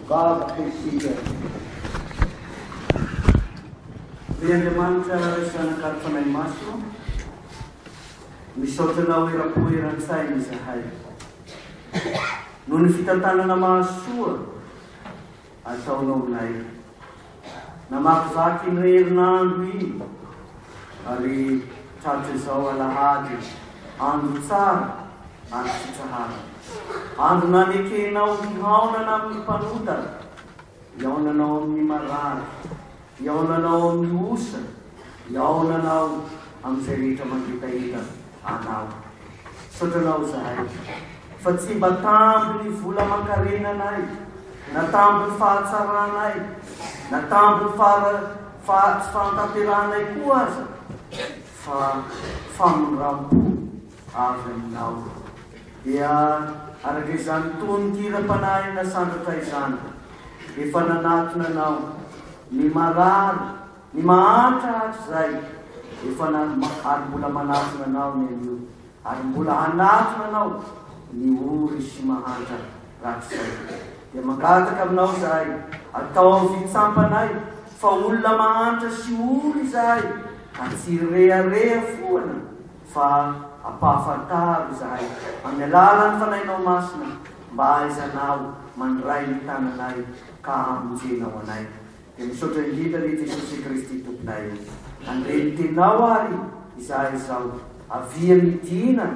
Vavakesika. Riandamanitra sanakarifanay maso. Misaotranao irapoeran-tsaina izahay. Noho ny fitantanana mahasoa ataonao aminay. Namakivaky ny herinandro iny ary tratra izao alahady andro tsara andro fitsahara. Andro nanekenao hihaonana amin'ny mpanotana, hihaonanao amin'ny marary, hihaonanao amin'ny osa, hihaonanao amin'izay rehetra mandritaita anao. Sotranao zahay fa tsy mba tamby ny vola mankarenanay, na tamby ny fahatsaranay, na tamby ny fantaperanay koa aza, fa famonrampo avy aminao. Dia araka izany tononkira-panahy nasandratra izany, efa nanatona anao ny marary, ny mahantra zay, efa ary mbola manatona anao ny anio, ary mbola hanatona anao ny ory sy mahantra rakizay. Dia mangataka aminao zahay, atao vitsampanay fa olona mahantra sy ory zahay, ka tsy rehareha foana fa apahafantaro zahay amin'ny alalan'ny fanahinao masina, mba aizanao mandray ny tananay ka hamonjenao anay. Dia misaotra indrindra ny Jesosy Kristy tomponay, andreny tenao ary izahay izao, avia midina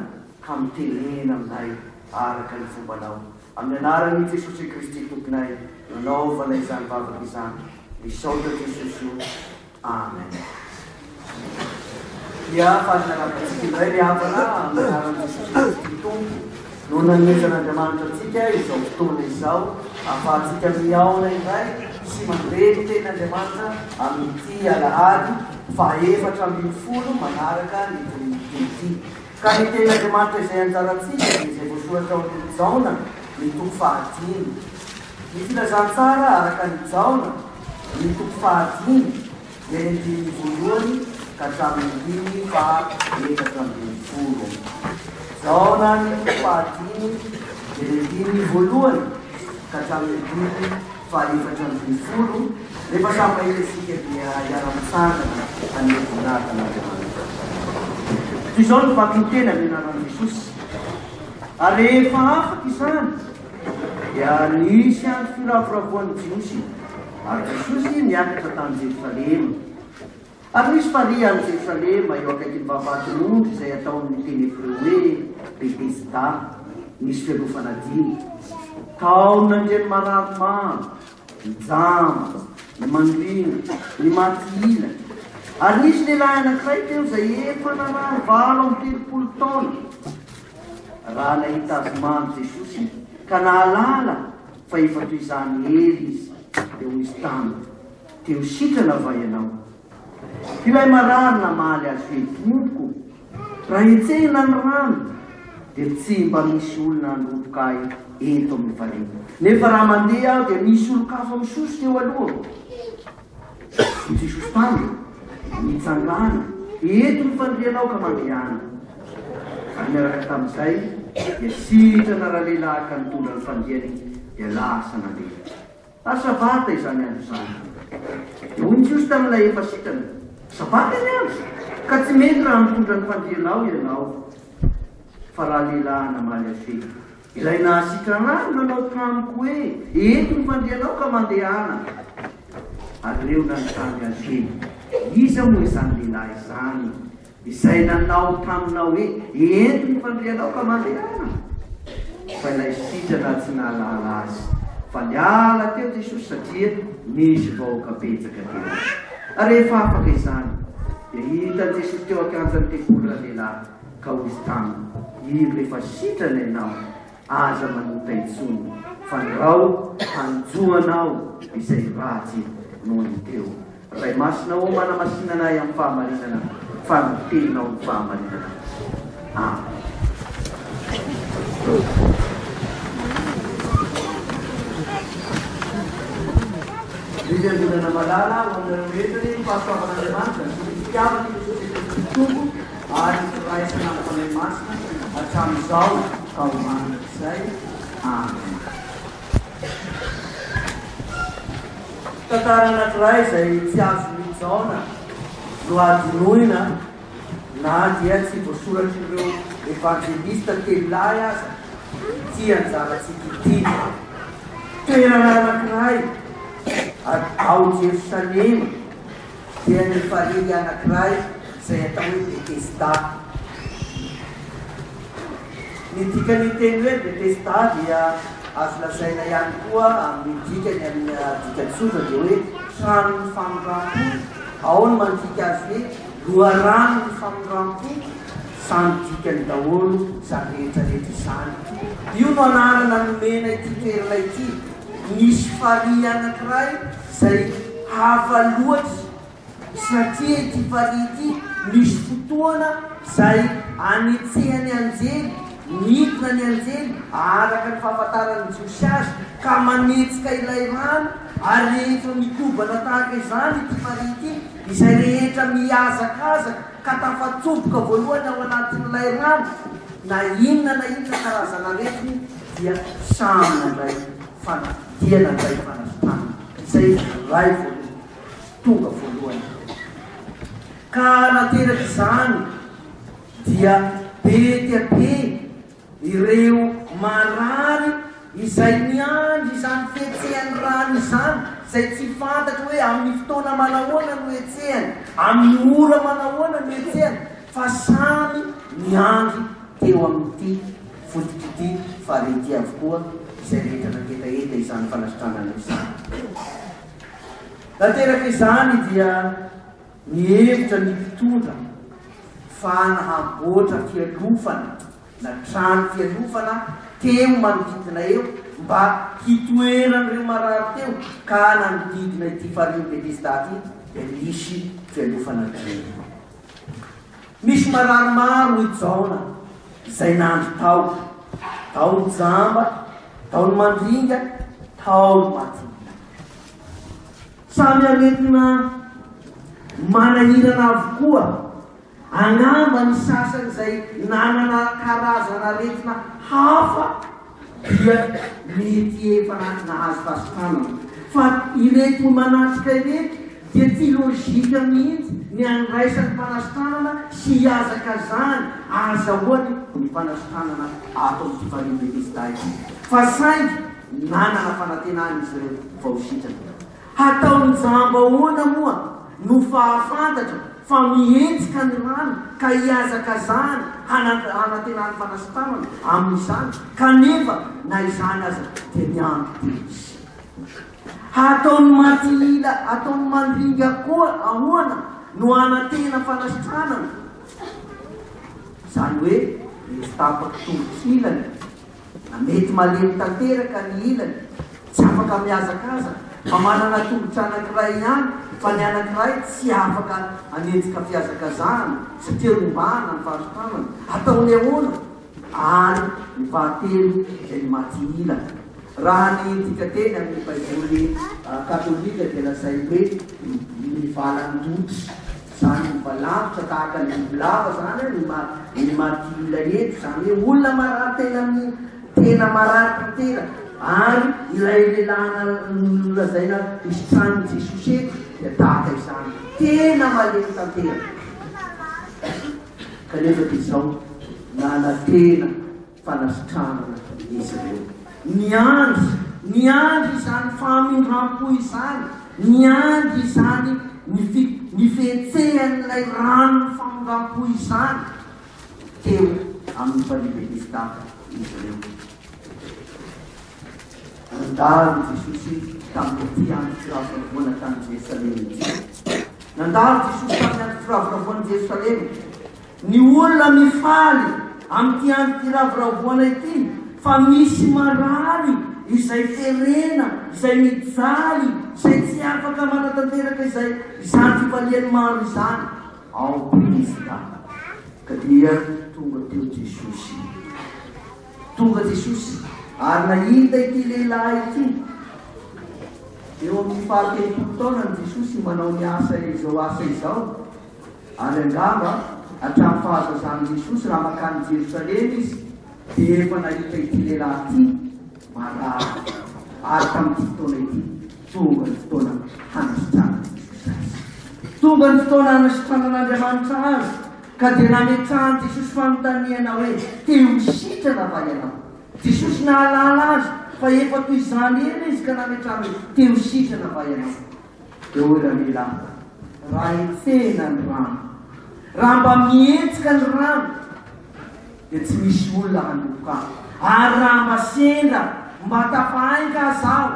ka mitenena aminay araka ny fombanao. Amin'ny anaran'i Jesosy Kristy tomponay, nanaovana izany vavaka izany. Misaotra Jesosy. Amen. Dia fahasinarapantsika indray ny havana amin'ny anaran'i Jesosy Kristy tompo, no nanomezan'Andriamanitra antsika izao fotoana izao, ahafahantsika miaona indray sy mandreny ten'Andriamanitra amin'ity alahady faha-efatra ambin'ny folo manaraka ny TRINITE. Ka ny ten'Andriamanitra izay anjarantsika izay voasoratra ao amin'ny Jaona ny toko fahadimy. Ny filazantsara araka ny Jaona ny toko fahadimy dia ny dimy voalohany ka hatramin'ny dimy faha-efatra ambin'ny folo. Jaona ny toko fahadimy dia ny dimy voalohany ka hatramin'ny dimy faha-efatra ambin'ny folo. Rehefa samy mahita isika dia iara-misangana amin'ny voninahita'Andriamanitra. Toy izao ny vaky ny tena amin'ny anaran'i Jesosy. Ary rehefa afaka izany dia nisy andro firavoravan'ny Jiosy, ary Jesosy niakatra tany Jerosalema. Ary nisy faria any Jerosalema eo akaiky ny vavatin'ondry izay ataon'ny teny hebreo hoe Betesda, nisy fialofana dimy. Taona nandreny mararomaro, ny jama, ny mandrina, ny matila. Ary nisy lehilahy anankiray teo izay efa narary 80 taona. Raha nahita azy mamy Jesosy ka nahalala fa efa toy izany ely izy, dia hoy izy taminy, teo sitrana va ianao? Ilay marary namaly azy hoe tompo, raha etsehina ny rano dia tsy mba misy olona andropokay eto amin'ny variana. Nefa raha mandeha aho dia misy olo-kafa misoso teo alohako. Jesosy taminy mitsangana, eto ny fandrianao ka mandehana. Ary miaraka tamin'izay dia sitrana raha lehilahy ka nitondra ny fandriany dia lasa nandeha. Sabata izany andro izany. Hoy ny Jesosy tamin'ilay efa sitrana, sabata ny andro, ka tsy mety raha mitondra ny fandrianao ianao. Fa raha lehilahy namaly azy hoe, ilay nahasitrana azy nanao tamiko hoe eto ny fandrianao ka mandehana. Ary reo nanontany azy hoe, iza moa izany lehilahy izany izay nanao taminao hoe ento ny fandrianao ka mandehana? Fa ilay sitrana tsy nahalala azy, fa niala teo Jesosy satria misy vahoaka betsaka teo. Ary rehefa afaka izany dia hita Jesosy teo akanjany tekolo lehilahy, ka hoy izy taminy, iny rehefa sitrana ianao, aza manota intsony, fa nirao hanjoanao izay ratsy noho ny teo. Ray masinao manamasinanay amin'ny fahamarinana, fa mitenao ny fahamarinana. Amen. Diviandina malala amin'ny rehetra pahasoavan'Andriamanitra, ny fitiavany Jesosy Kristy tompo ary firaisana amin'ny masina hatramin'izao ka ho mandrakizay. Amen. tantara anankiray izay tsy azo mijaona no adinoina na dia tsy voasoratry ireo evangelista telilahy aza ty anjaratsika ity. Toerana anankiray ao Jerosalema dia ny farihy anankiray izay atao hoe Betesda. Ny dikan'iteny hoe Betesda dia azo lazaina ihany koa amin'ny dikany amin'ny dikany tsotra dia hoe tranon'ny famindrampo. Ao ny mandika azy hoe loharanon'ny famindrampo, samy dikany daholo izany rehetrarehetra izany. Io no anarana nomena ity toerana ity. Misy farihy anankiray izay hafa loatsy satria ity farihy ity misy fotoana izay anetsehany anjely, midina ny anjely araka ny fahafantarany Jiosy azy ka manetsika ilay rano ary rehefa mikobana tahaka izany ity farihy ity izay rehetra miazakazaka ka tafatsoboka voalohany ao anatin'ilay rano na inona karazana retiny dia samy nandray dia nandray fanasitranana izay ray voalohany tonga voalohany. Ka nateraky izany dia be dia be ireo marary izay miandry izany fietsehany rano izany izay tsy fantatra hoe amin'ny fotoana manahoana no etsehany, amin'ny ora manahoana no etsehany, fa samy miandry teo amin'ity fototr'ity farety avokoa izay rehetra naketaeta izany fanasitranana izany. Nateraka izany dia mihevitra ny mpitondra fa nahamboatra fialofana na trano fialofana teo manodidina eo mba hitoeran'ireo marary teo ka nanodidina ity farihy Betesda ity dia misy fialofana teo. Misy marary maro ijaona izay nandro tao ny jamba, tao ny mandringa, tao ny matinina. Samy aretina manahirana avokoa. Angamba ny sasany izay nanana karazana aretina hafa dia mety efa nahazo fasitranana. Fa ireto manatrika ireto dia tsy lôzika mihitsy ny andraisan'ny fanasitranana sy hiazakazany azahoany ny fanasitranana ato amin'ity farihy Betesda ity. Fa saingy nanana fanantenana izy ireo vao sitrana. Hataony jamba ahoana moa no fahafantatra fa mihetsika ny rano ka hiazakazany hanantenany fanasitranana amin'izany kanefa na izany aza dia miandry izy. Hataony matilila, hataony mandringa koa ahoana no hanantena fanasitranana. Izany hoe misy tapaka tongotra ilany na mety malemy tanteraka ny ilany, tsy afaka miazakaza fa manana tongotra anankiray ihany, fa ny anankiray tsy afaka anenjika fiazakazana satria rombana ny fanasitranana. Ataony ahoana? Any ny fahatelo izay ny matilila. Raha ny dikateny amin'ny baiboly katolika dia lazay hoe mivalan-dotsy, izany mivalavitra tahaka ny bibilava zany ny matilila eto, izany hoe olona marary tena marary tantera. Ary ilay lelana nolazaina isitran'ny Jesosy eto dia tahaka izany tena malemy tantera. Kanefa dia izao nanantena fanasitranana izy ireo. Niandry izany famindrampo izany, niandry izany ny fietsehan'ilay rano ny famindrampo izany teo amin'ny farihy Betesda izy ireo. Nandalo Jesosy tamin'ity andro firavoravoana tany Jerosalema ity. Nandalo Jesosy tamin'ny andro firavoravoana Jerosalema. Ny olona mifaly amin'ity andro firavoravoana ity fa misy marary izay ferena, izay mijaly, izay tsy afaka manatanteraka izany fifaliany maro izany ao Betesda. Ka dia tonga teo Jesosy. Ary nahita ity lehilahy ity. Eo amin'ny faha-telopolo taona ny Jesosy manao ny izao asa izao. Ary angamba hatramin'ny fahazazan'i Jesosy raha makany Jerosalema izy dia efa nahita ity lehilahy ity marary. Ary tamin'ity taona ity tonga ny fotoana hanasitrana tonga ny fotoana hanasitranan'Andriamanitra azy ka dia nametrahany Jesosy fanontaniana hoe teo sitrana va ianao. Jesosy nahalala azy fa efa toy izany eny izy ka nametrahany hoe teo sitrana va ianao. Dia hoe raha raha etsena ny rano, raha mba mihetsika ny rano dia tsy misy olona handoka ary raha mba sendra mba tapahainga zaho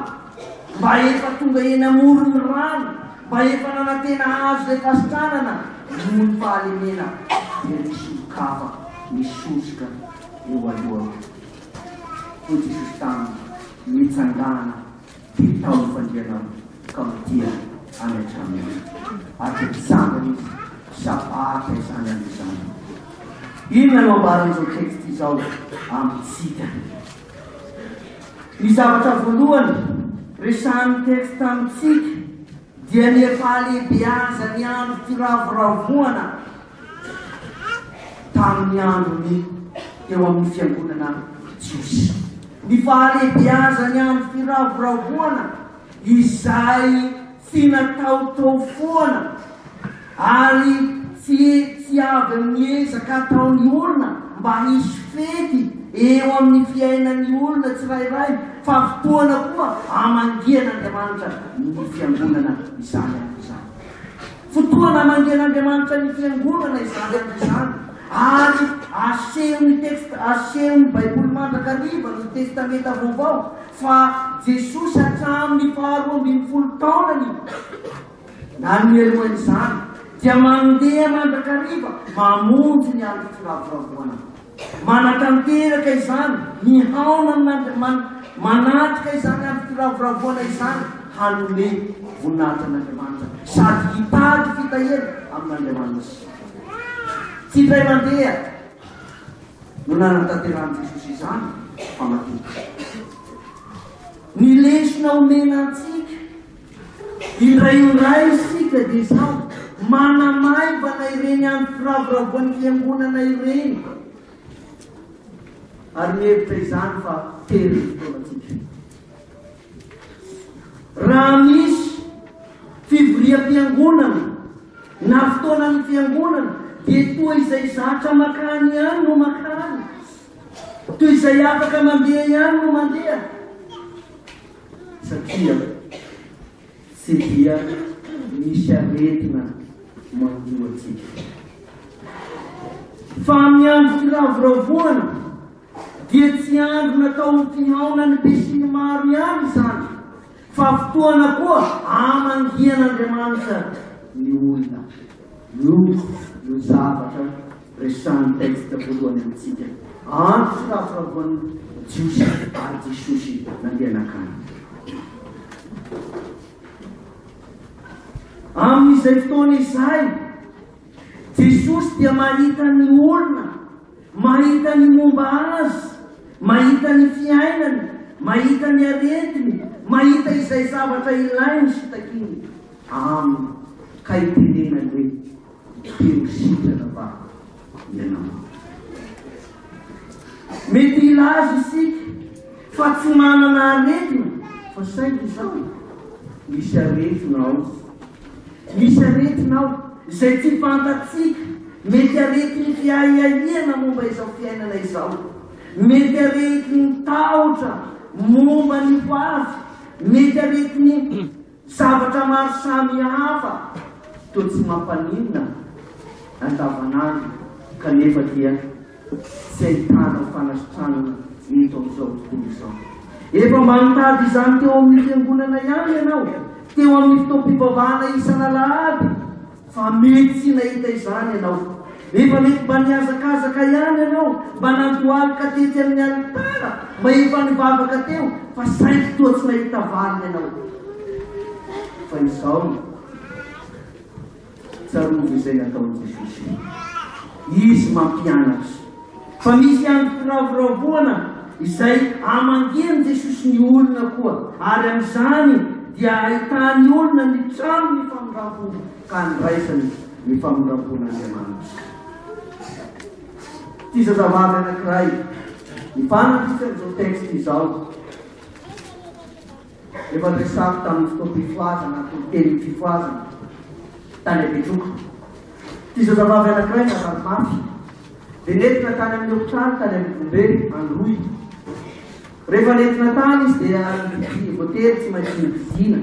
mba efa tonga eny amoron'ny rano mba efa nanantena azo ilay fasitranana noho ny fahalemena dia misy olokava misosoka eo alohako. Ho Jesosy taminy mitsangana dia tao ny fandrianao ka mitia any an-tranony ary mitsangana izy sabaka izany amin'izany. Inona no ambaran'izao texte izao amintsika? Ny zavatra voalohany resahan'ny texte amintsika dia ny fahalehibeaza ny andro firavoravoana tamin'ny androny eo amin'ny fiangonana Jiosy. Ny fahalehibeaza ny andro firavoravoana izay tsy nataotao foana ary tsy avy miezaka ataon'ny olona mba hisy fety eo amin'ny fiainan'ny olona tsirairay fa fotoana koa amangian'Andriamanitra ny fiangonana izany amin'izany. Fotoana amangian'Andriamanitra ny fiangonana izany amin'izany ary asehon'ny Baiboly mandrakariva ny testamenta vaovao fa Jesosy hatramin'ny 12 taonany nanielohan'izany dia mandeha mandrakariva mamonjy ny andro firavoravoana. Manatanteraka izany mihaona manatrika izany andro firavoravoana izany hanome voninahitran'Andriamanitra sady hitady fitahena amin'Andriamanitra. Tsy iray mandeha no nanatanterahany Jesosy izany fa matetika. Ny lesona omena antsika indray isika dia izao manamaivana ireny andro firavoravoan'ny fiangonana ireny ary mihevitra izany fa tery fotoanatsika. Raha misy fivoriam-piangonana na fotoanan'ny fiangonana dia toa izay zatra makany ihany no makany, toy izay afaka mandeha ihany no mandeha, satria tsy dia misy aretina mandio atsika. Fa amin'ny andro firavoravoana dia tsy andro natao fihaona ny be sy ny maro ihany izany, fa fotoana koa amangian'Andriamanitra ny olona. No zavatra resahan'ny texte voalohany amintsika. Andro firavoravoan'ny Jiosy ary Jesosy nandeha nakany. Amin'izay fotoana izay Jesosy dia mahita ny olona, mahita ny momba azy, mahita ny fiainany, mahita ny aretiny, mahita izay zavatra ilainy sy takiny aminy ka itenenany hoe teo sitrana va ianao. Mety ilazy isika fa tsy manana aretina fa saingy izao misy aretinao, misy aretinao izay tsy fantatsika. Mety aretiny fiaiaiana momba izao fiainana izao, mety aretiny tahotra momba ny hoavy, mety aretiny zavatra maro samy hafa toa tsy mampaninona andavanandro kanefa dia tsy ahitanao fanasitranana eto amin'izao tontolo izao. Efa mba mitady izany teo amin'ny fiangonana ihany ianao, teo amin'ny fotoam-pivavahana isan'Alahady, fa mety tsy nahita izany ianao. Efa mety mba niazakazaka ihany ianao, mba nandohalika tety amin'ny alitara, mba efa nivavaka teo, fa saingy toa tsy nahita valiny ianao. Fa izao tsarovy izay nataon'i Jesosy. Izy mampianatra. Fa misy andro firavoravoana izay amangiany Jesosy ny olona koa, ary amin'izany dia ahitany olona ny trano ny famondrapo ka niraisany ny famondrapon'Andriamanitra. Ty zazavavy anankiray nifanatitra izao texte izao efa resafo tamin'ny fotoam-pifoazana teny fifoazana tany Abetroka. Ty zazavavy anankiray narary mafy dia nentina tany amin'ny hopitaly tany Ambobe Androy. Rehefa nentina tany izy dia voatery tsy maintsy nividina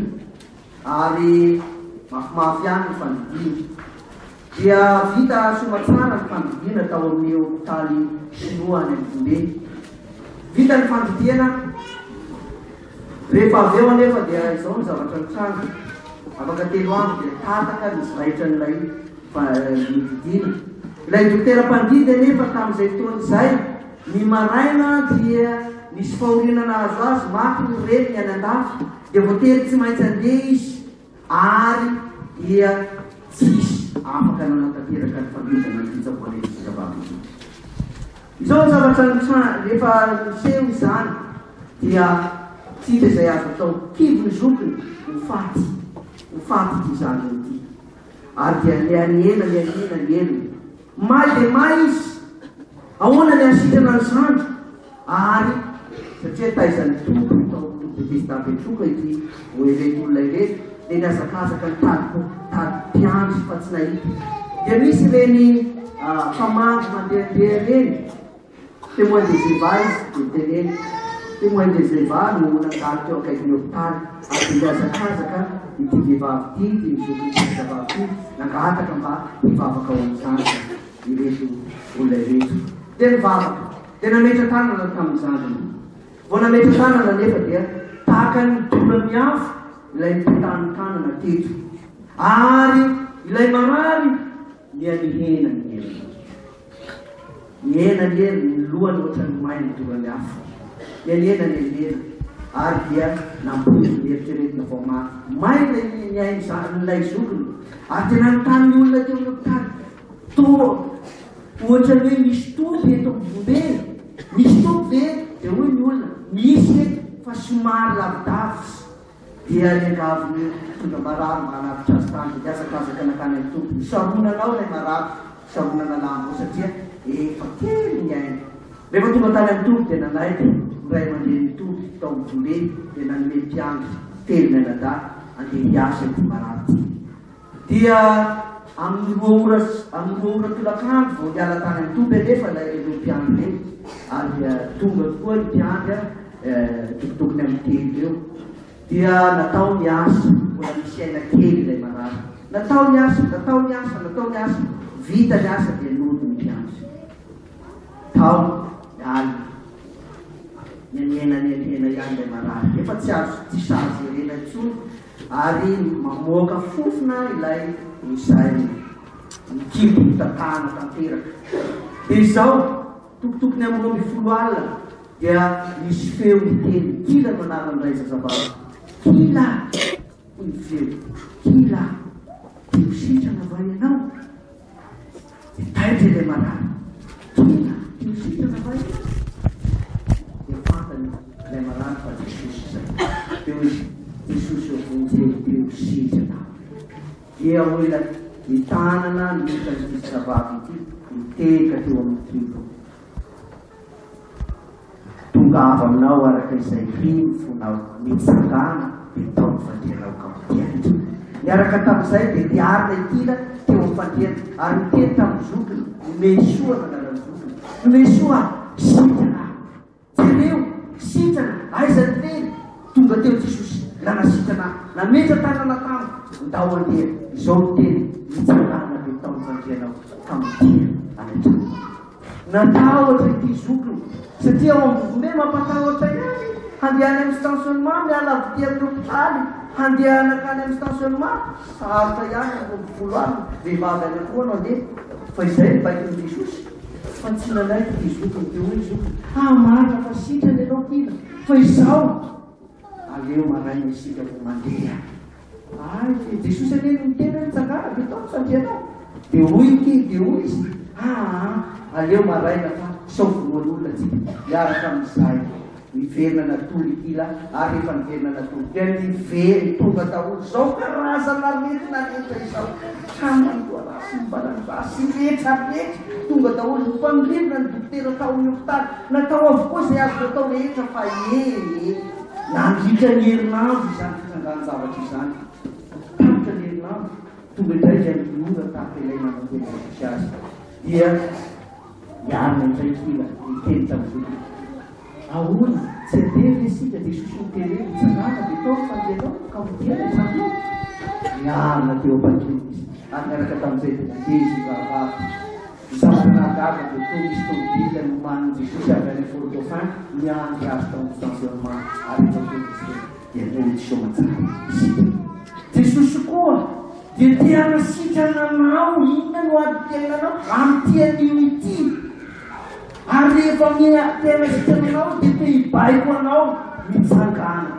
ary mafimafy ihany ny fandidiana. Dia vita somatsara ny fandidiana tao amin'ny hopitaly Sinoa any Ambobe. Vita ny fandidiana. Rehefa avy eo anefa dia izao ny zavatra nitranga. Afaka 3 andro dia tataka nisy raitra n'ilay nividina. Ilay dokotera-mpandidy anefa tamin'izay fotoana izay ny maraina dia nisy fahorinana azo azy mafy ny reny any an-dafy dia voatery tsy maintsy andeha izy ary dia tsisy afaka nanatateraka ny famindana ny fitsaboana zava-vavy. Izao ny zavatra rehefa niseho izany dia tsy dia izay azo atao kivy ny zokiny ho faty ty zany ity. Ary dia nianena may dia may izy ahoana ny asitrana ny zandro ary satria taizany tompo tao betesita Abetroka ity oereky olona ireky dia niazakazaka ny tady mpiandry fa tsy nahita. Dia misy reny famangy mandehandeha reny témoin de Jéhovah izy dia teneny témoin de Jéhovah no nangalo teo akaiky ny hopitaly ary niazakazaka ity vehivavy ity ty mizoky zazavavy ity nangataka mba hivavaka ao amin'izany ireto olona ireto. Dia nivavaka dia nametra tanana tamin'izany. Vao nametra tanana nefa dia tahaka ny dola miafo ilay mipetany tanana teto ary ilay marary nianihena ny lohany ohatrany mainy dola miafo nianihena ary dia nampoly nieritreretina vao may nilay zokiny ary dia nanontany ny olona teo amin'ny hopitaly ohatrany hoe misy tompy eto Ambobe misy tompy ve dia hoy ny olona misy fa somary lavidavitra. Dia niangavy tonga marary manavitra azy tany dia asakazaka nakany amin'ny tompo saronanao ilay marary saronana lambo satria efa kely ny aina. Rehefa tonga tany amin'ny tompo dia nanaiky ray aman-dreny ny tompo tao Ambobe dia nanome mpiandry telo ny anadà andeha hiasa ity marary ity. Dia amin'ny 2 ora tolakandro vao hiala tany amin'ny tompo nefa ireo mpiandry reny ary tonga tokoa ny mpiandry tokotokony amin'ny telo eo. Dia natao niasa mbola misy aina kely ilay marary. Natao niasa vita niasa dia nody ny mpiandry. Tao miala nianihena ihany ilay marary efa tsy sazy irena intsony ary mamoaka fofona ilay izay mikibo tatana tanteraka. Dia izao tokotokony amin'ny 20 alina dia misy feo miteny kila no anaran'ilay zazavavy. Kila ny feo kila teo sitrana va ianao dia taitra ilay marary. Kila teo sitrana va ianao dia fantany ilay marary fa Jesosy izay teo izy Jesosy eo vonjely teo sitrana. Dia oela ny tanana ny zazavavy ity miteka teo amin'ny kibo. Tongava aminao araka izay rifonao mitsangana dia tao ny fandrianao kampianitra. Niaraka tamin'izay dia diarina ikila teo amin'ny fandriana ary miteny tamin'ny zokiny nomesoa nanarany zokiny nomesoa sitrana jereo sitrana aizany teny tonga teo Jesosy nanasitrana nametra tanana tamiko ndao andeha izao teny mitsangana dia tao ny fandrianao kampianitra anatra. Natahotra ity zokiny satria ao Ambobe mampatahotra ihany handehany amin'ny stationnement miala avy amin'ny hopitaly handeha nakany amin'ny stationnement saharitra ihany 20 alina vehivavy anankiroa no andeha fa izay ny baikin'ny Jesosy fa tsy nanaiky ity zokiny teo hoe zokiny marina fa sitrana ianao kila fa izao aleo maraina isika vo mandeha. Jesosy aneny mitena nitsangana dia tao fandrianao dia hoy dia hoy izy aleo maraina fa sao voan'olona tsika miaraka amin'izay miverina natoly kila ary rehefa niverina natoly dia nivery tonga daholo zao karazana retina izao tranoalasy mbalanasy rehetra tonga daholo nyfanirina ny dokotera tao amin'ny hopitaly natao avokoa izay azo atao rehetra fa nandritra ny herinandro izany fitsangana zavatra izany tapitra ny herinandro tonga indray dia miora tahaka ilay nanantena misy azy dia miarina indray kila miteny tamin'izay ahoana tsy atery isika dia sosoteny mitsangana dia tao fandehanao ka mitiana izany miarina teo am-pankely izy ary miaraka tamin'izay dia nandeha izy vavavy misamanagaga dia to misy tomobila nomaniny jesosy avy any fort dauphin miandry azy tamin'ny stationnement ary efatezy dia noletisomatsara isika jesosy koa dia tiana sitrananao inona no adytenanao amin'tian'io ity ary rehefa tena sitrananao dia te hibaiko anao mitsangana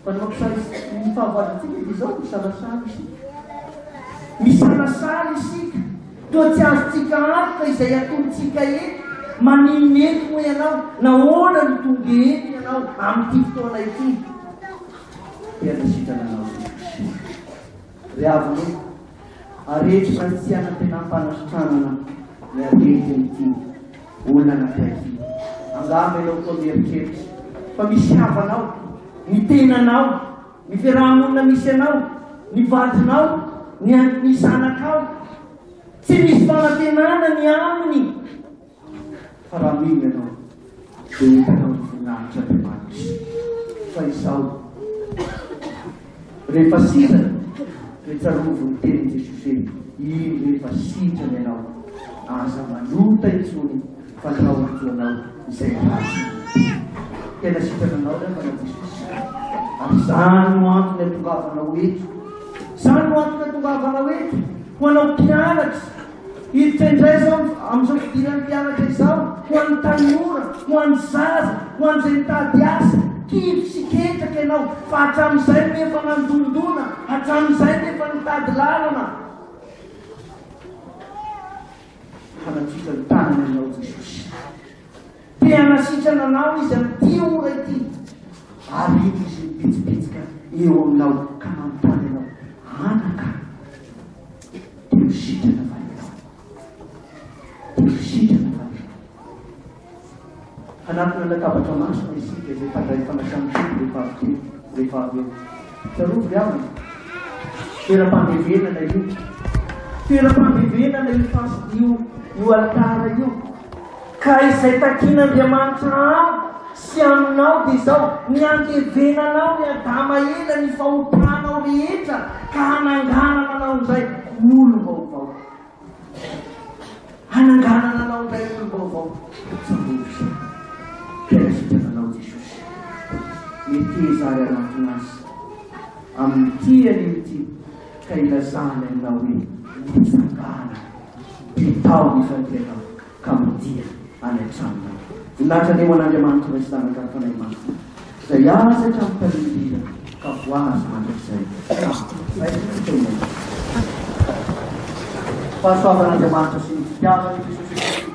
fa ny fahavalontsika dia izao misalasala isika misalasala isika toa tsy azontsika antoka izay atontsika eto manimety moa ianao nahoana ny tonga eto ianao amin'ity fotoana ity tena sitrananao ry avano arehetra fa tsy anam-penam-panasitranana ny arety n'ity olona anakiraiky angamba ianao koa mieritreritra fa misy havanao ny tenanao ny fiarahamonina misy anao ny vadinao ny zanakao tsy misy fanantenana ny aminy fa raha mino ianao dia hitanao ny voninahitra Andriamanitra fa izao rehefa sitrana retsarovony teny Jesosy iny rehefa sitrana ianao aza manota itsony fandrahotoanao izay ratsy tena sitrananao rehefa na Jesosy ary izany no antony atongavanao eto izany no antony atongavanao eto ho anao mpianatra hiditra indray zao amin'izao fidiran'ny mpianatra izao ho an'ny tanora ho an'ny zaza ho an'izay mitady asa kivy sy ketraka ianao fa hatramin'izay nefa nandondona hatramin'izay nefa nitady lalana hanatsika ny tanana ianao Jesosy te hanasitrananao izy amin'ity ora ity ary iny izy mipitsipitsika eo aminao ka manontany ianao anaka teo sitrana va ianao teo sitrana va ianao anatina latabatra masina isika izay fandray fanasany sopo rehefa avy eo tsarovy avana toeram-pandevenana io toeram-pandevenana io altara io ka izay takian'Andriamanitra ao sy aminao dia izao ny andevenanao ny adama ela ny fahotranao rehetra ka hananganana anao indray olo vaovao hananganana anao indray olo vaovao tsarovy tena sitrananao Jesosy mety zary anatin'azy amin'ity an'ity ka ilazana aminao hoe mitsangana ditao ny fantenao ka mitia any an-tranonao voninahitra ny hoan'Andriamanitra misy tanaka ny fanay masina izay azatra mitanindrina ka voazy mandrakizay fahasoavan'Andriamanitra sy ny fitiavany Jesosy Kristy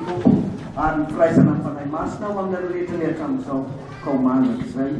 ary ny firaisana ny fanay masina ho amin'ny rehetra ny hatramin'izao ka ho manana izay